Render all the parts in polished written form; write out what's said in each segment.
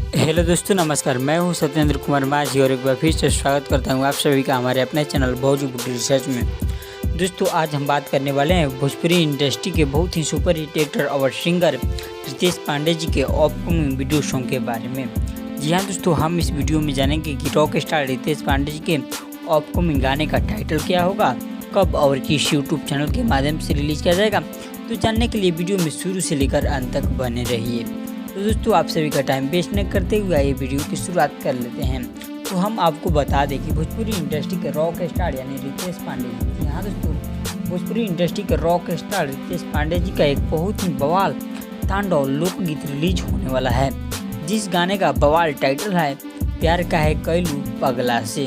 Hello दोस्तों, नमस्कार। मैं हूं सत्येंद्र कुमार माझी और एक बार फिर से स्वागत करता हूं आप सभी का हमारे अपने चैनल बॉलीवुड रिसर्च में। दोस्तों, आज हम बात करने वाले हैं भोजपुरी इंडस्ट्री के बहुत ही सुपर हिट एक्टर और सिंगर रितेश पांडे जी के अपकमिंग वीडियो सॉन्ग के बारे में। जी हाँ दोस्तों, हम इस वीडियो में जानेंगे कि रॉक स्टार रितेश पांडे जी के अपकमिंग गाने का टाइटल क्या होगा, कब और किस यूट्यूब चैनल के माध्यम से रिलीज किया जाएगा। तो जानने के लिए वीडियो में शुरू से लेकर अंत तक बने रहिए। तो दोस्तों, आप सभी का टाइम वेस्ट न करते हुए आइए वीडियो की शुरुआत कर लेते हैं। तो हम आपको बता दें कि भोजपुरी इंडस्ट्री के रॉक स्टार यानी रितेश पांडे जी, यहाँ दोस्तों भोजपुरी इंडस्ट्री के रॉक स्टार रितेश पांडे जी का एक बहुत ही बवाल तांडव लोकगीत रिलीज होने वाला है, जिस गाने का बवाल टाइटल है प्यार का है कैलू पगला से।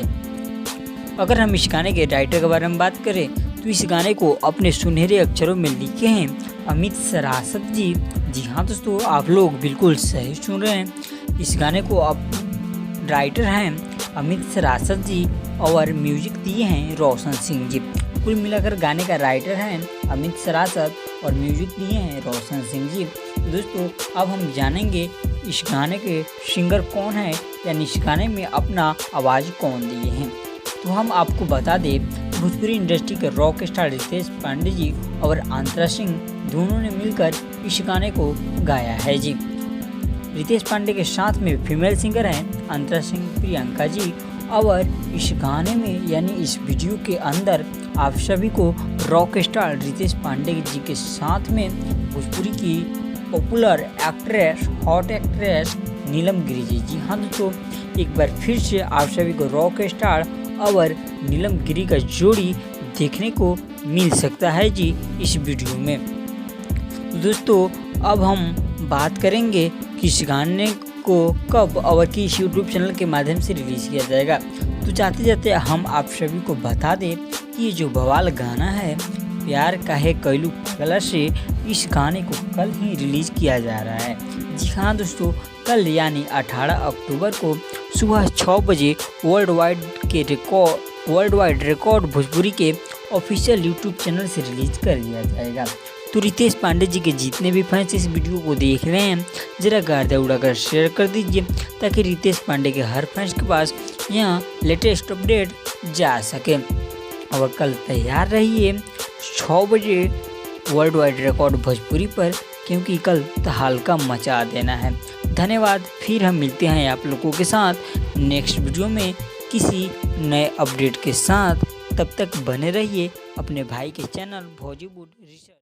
अगर हम इस गाने के राइटर के बारे में बात करें तो इस गाने को अपने सुनहरे अक्षरों में लिखे हैं अमित सरासत जी। जी हाँ दोस्तों, आप लोग बिल्कुल सही सुन रहे हैं। इस गाने को अब राइटर हैं अमित सरासत जी और म्यूजिक दिए हैं रोशन सिंह जी। कुल मिलाकर गाने का राइटर हैं अमित सरासत और म्यूजिक दिए हैं रोशन सिंह जी। दोस्तों, अब हम जानेंगे इस गाने के सिंगर कौन है, यानी इस गाने में अपना आवाज़ कौन दिए हैं। तो हम आपको बता दें, भोजपुरी इंडस्ट्री के रॉक स्टार रितेश पांडे जी और अंतरा सिंह दोनों ने मिलकर इस गाने को गाया है जी। रितेश पांडे के साथ में फीमेल सिंगर हैं अंतरा सिंह प्रियंका जी। और इस गाने में यानी इस वीडियो के अंदर आप सभी को रॉक स्टार रितेश पांडे जी के साथ में भोजपुरी की पॉपुलर एक्ट्रेस, हॉट एक्ट्रेस नीलम गिरी जी। जी हाँ दोस्तों, एक बार फिर से आप सभी को रॉक स्टार और नीलम गिरी का जोड़ी देखने को मिल सकता है जी इस वीडियो में। दोस्तों, अब हम बात करेंगे कि इस गाने को कब और किस यूट्यूब चैनल के माध्यम से रिलीज किया जाएगा। तो जाते जाते हम आप सभी को बता दें कि ये जो बवाल गाना है प्यार का है कैलू पगला से, इस गाने को कल ही रिलीज किया जा रहा है। जी हाँ दोस्तों, कल यानी 18 अक्टूबर को सुबह 6 बजे वर्ल्ड वाइड रिकॉर्ड भोजपुरी के ऑफिशियल यूट्यूब चैनल से रिलीज कर दिया जाएगा। तो रितेश पांडे जी के जितने भी फैंस इस वीडियो को देख रहे हैं, जरा गर्दा उड़ाकर शेयर कर दीजिए ताकि रितेश पांडे के हर फैंस के पास यहाँ लेटेस्ट अपडेट जा सके। और कल तैयार रहिए 6 बजे वर्ल्ड वाइड रिकॉर्ड भोजपुरी पर, क्योंकि कल तहलका मचा देना है। धन्यवाद। फिर हम मिलते हैं आप लोगों के साथ नेक्स्ट वीडियो में किसी नए अपडेट के साथ। तब तक बने रहिए अपने भाई के चैनल बॉलीवुड रिसर्च।